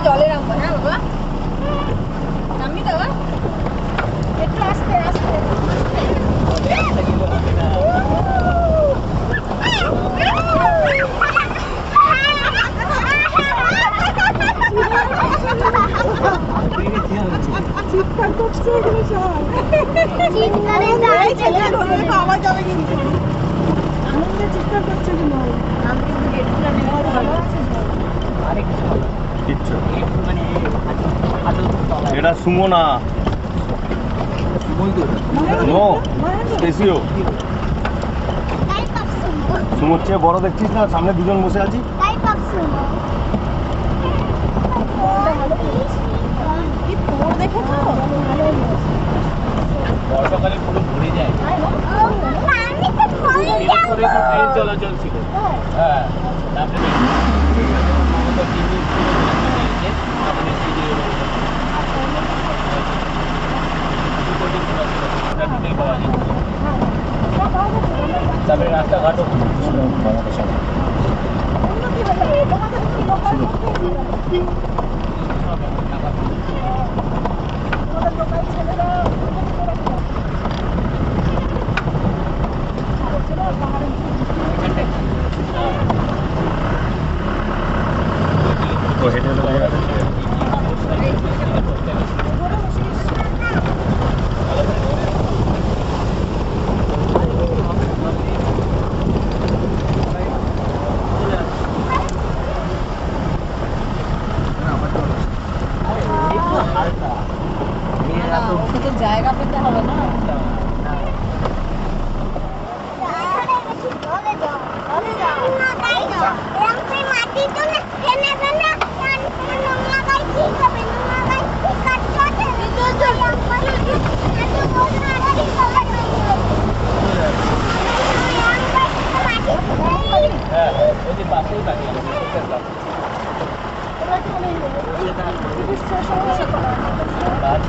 জলে নামবো। হ্যাঁ বাবা, নামবি তো? একটু আস্তে আস্তে। চিৎকার করছে এগুলো সব। চিৎকারে পাওয়া যাবে কিন্তু আনন্দে চিৎকার করছে কিনা। আমি কিন্তু গেটগুলো নেওয়া ভালো আছে। কিচ্ছু এটা সুমো না, নো স্পেসিও। সুমোর চেয়ে বড় দেখছিস না, সামনে দুজন বসে আছি। বর্ষাকালে পুরো ভরে যায়, চলাচল ছিল। হ্যাঁ, তারপরে রাস্তাঘাটও জায়গা পেতে হবে না।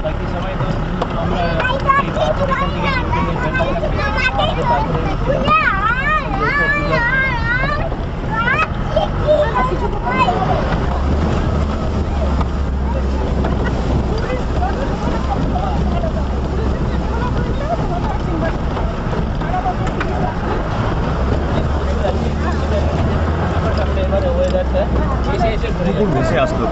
বাকি সময় তো আমরা তারপরে এখান থেকে এবারে ওয়েদারটা এসে এসে ঘুরে ভেসে আসতো।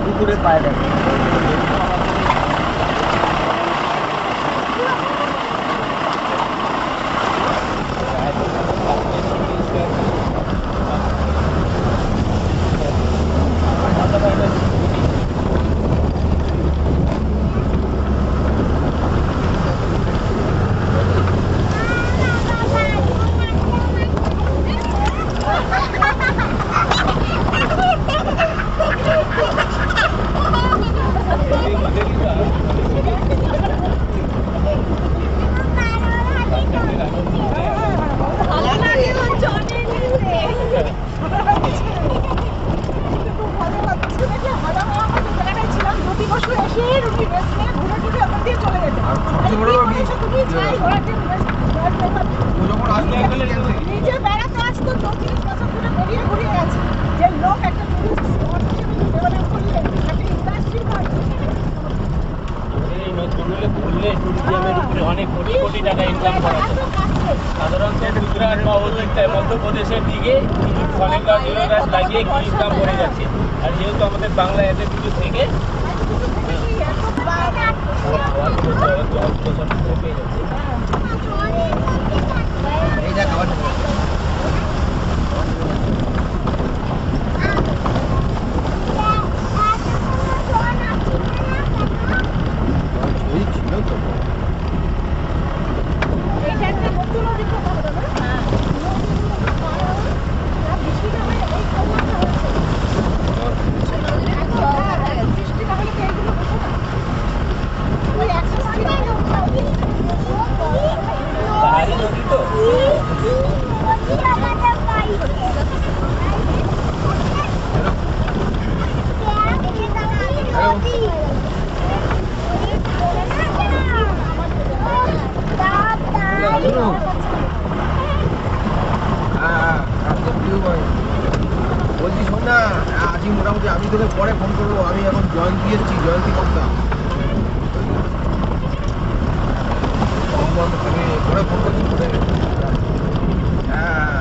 পুকুরে পায়ে দেয়। অনেক কোটি কোটি টাকা ইনকাম করা যায়। সাধারণত গুজরাট বা মধ্যপ্রদেশের দিকে অনেক গাছ গাছ লাগিয়ে ইনকাম করে যাচ্ছে। আর যেহেতু আমাদের বাংলা এতে কিছু থেকে মোটামুটি আমি তোকে পরে ফোন করবো, আমি এখন জয়ন্তী এসেছি, জয়ন্তী করতাম পরে ফোন করছি হ্যাঁ।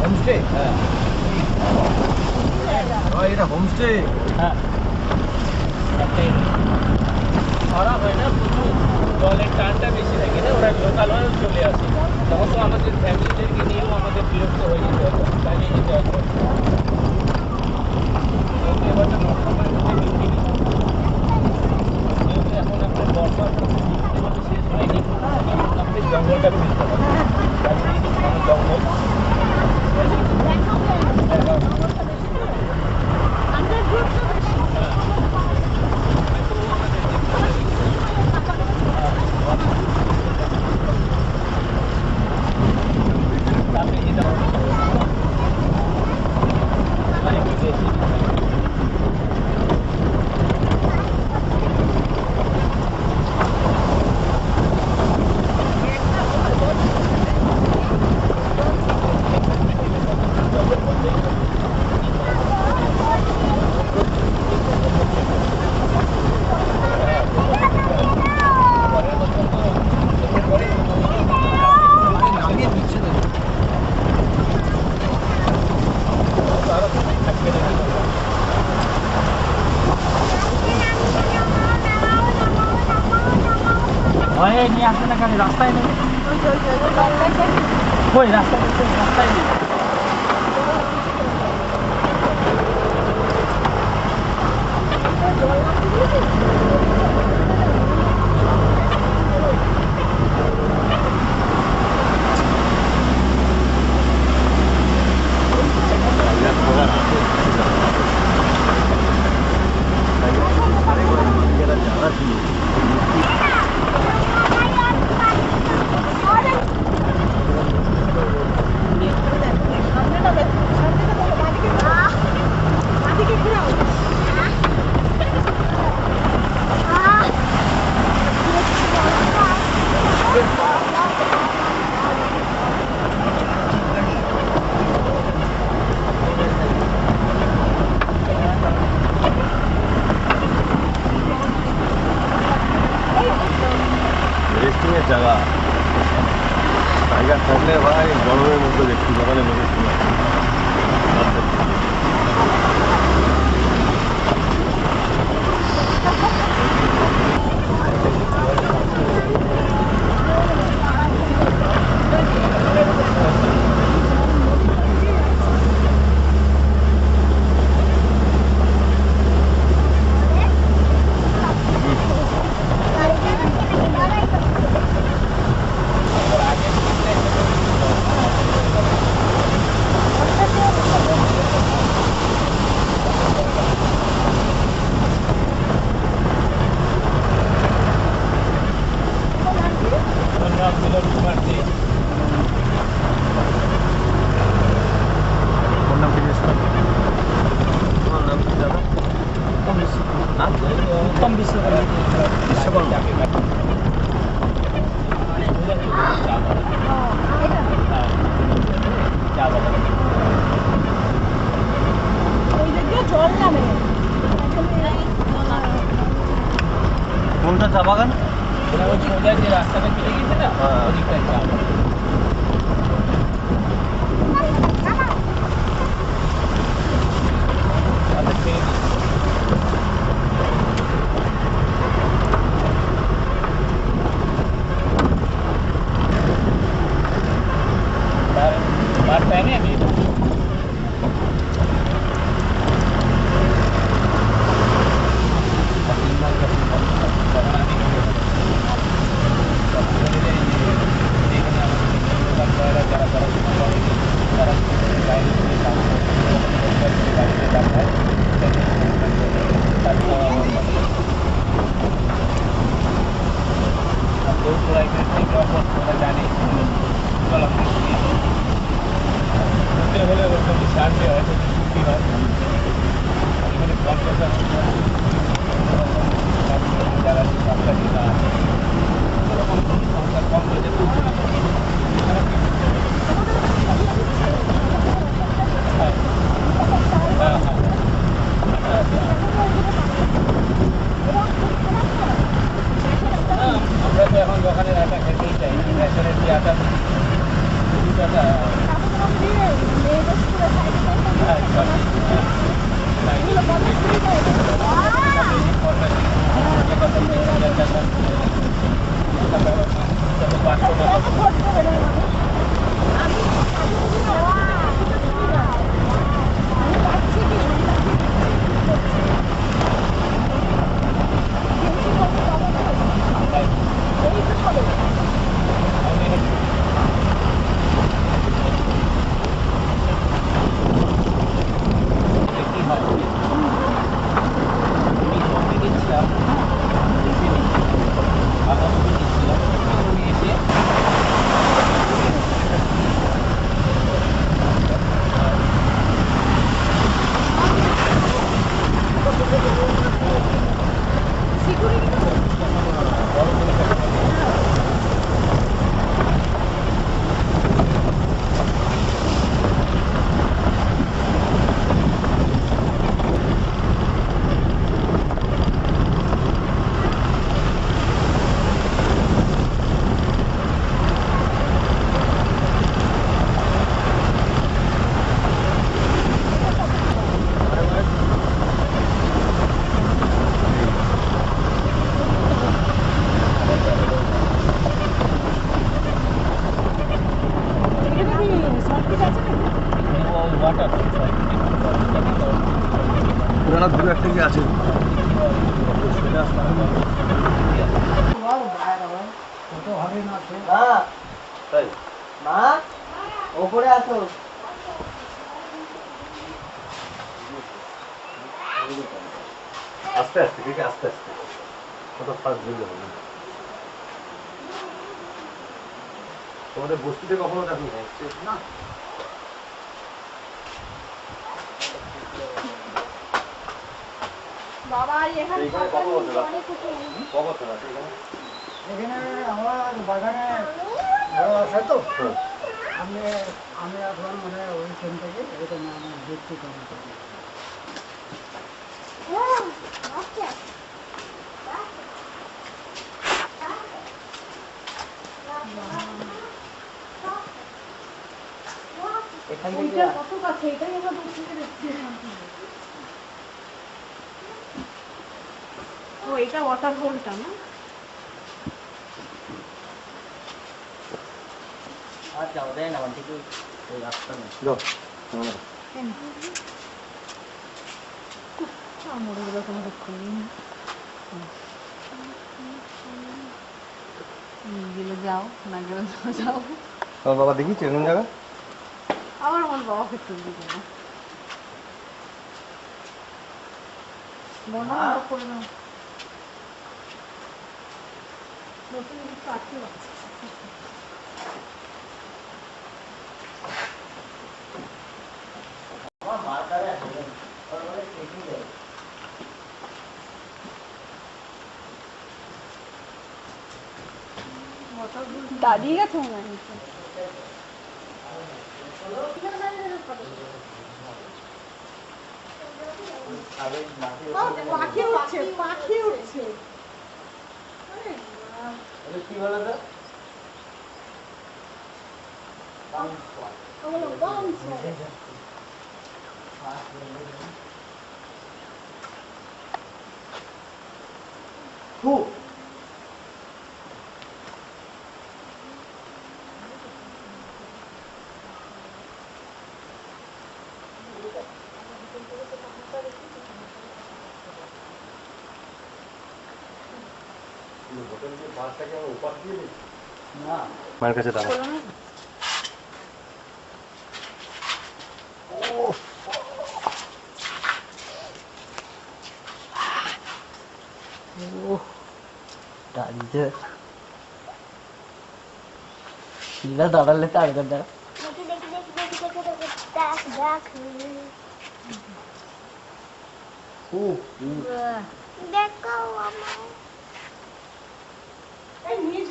হোমস্টে, হ্যাঁ এটা হোমস্টে। হ্যাঁ খরা হয় না, প্রচুর জলের টানটা বেশি থাকে না, ওরা লোকাল হয়ে চলে আসে, তখন তো আমাদের ফ্যামিলিদেরকে নিয়েও আমাদের বিরক্ত হয়ে যেতে হতো, চালিয়ে যেতে হতো। এবারটা নভেম্বরের মধ্যে বৃষ্টি নেই, যেহেতু এখন আপনার বর্ষা শেষ হয়নি, আপনি জঙ্গলটা ফিরতে হবে, জঙ্গল ভয়ে নিয়ে আসবে না কেন, রাস্তায় নেই, কই রাস্তায় রাস্তায় নেই। রেস্টিংয়ের জায়গা টাইগার থাকলে ভাই গরমের মধ্যে দেখছি সকালে বসে শোনা उत्तम विश्वकर्मा কোনটা চা বাগান? যে রাস্তাটা চলে গেছে না, ওদিকটায় চা বাগান। बात पहने अभी কেউ প্রাইভেট থেকে অপর জানে কলম ঘুরতে হলে ওরকম সার্ভে হয়তো ছুটি হয় এখানে কম্পিউটার যারা সরকারি বা এরকম সংস্থার কম রয়েছে তুলতে আমরা তো এখন দোকানের আটা খেতেই চাই রেশনের যে আটা টাকা পুরানো দু একটা কি আছে তাই মা ওপরে আসো আস্তে আস্তে ঠিক আস্তে আস্তে কত ফাস্ট দিলে হবে তোমাদের বস্তিতে কখনো দেখো না বাবা এখানে এইখানে কত বছর কত বছর আছে এখানে এখানে আমার বাগানে বড় আছে তো আমি আমি এখন মানে ওইখান থেকে এরকম আমার দেখতে করি এখান থেকে কত কাছে এটাই আমরা বলতে দেখছি ও এটা ওয়াটার হোলটা না আচ্ছা ওদের না মানে ঠিক ওই রাস্তা না আমরগুলো কোনো দুঃখ নেই গেলে যাও না গেলে যাও তোমার বাবা দেখিয়েছে এরকম জায়গা আবার আমার বাবাকে তুলবি কেন বর্ণনা করে নাও নতুন কিছু আছে দাঁড়িয়ে গেছে মনে হচ্ছে পাখি উঠছে পাখি উঠছে কি বলে তো মার কাছে দাঁড়া দাঁড়িয়ে सीधा दादा लेते आ गया दादा দেখো আমার এই নিজ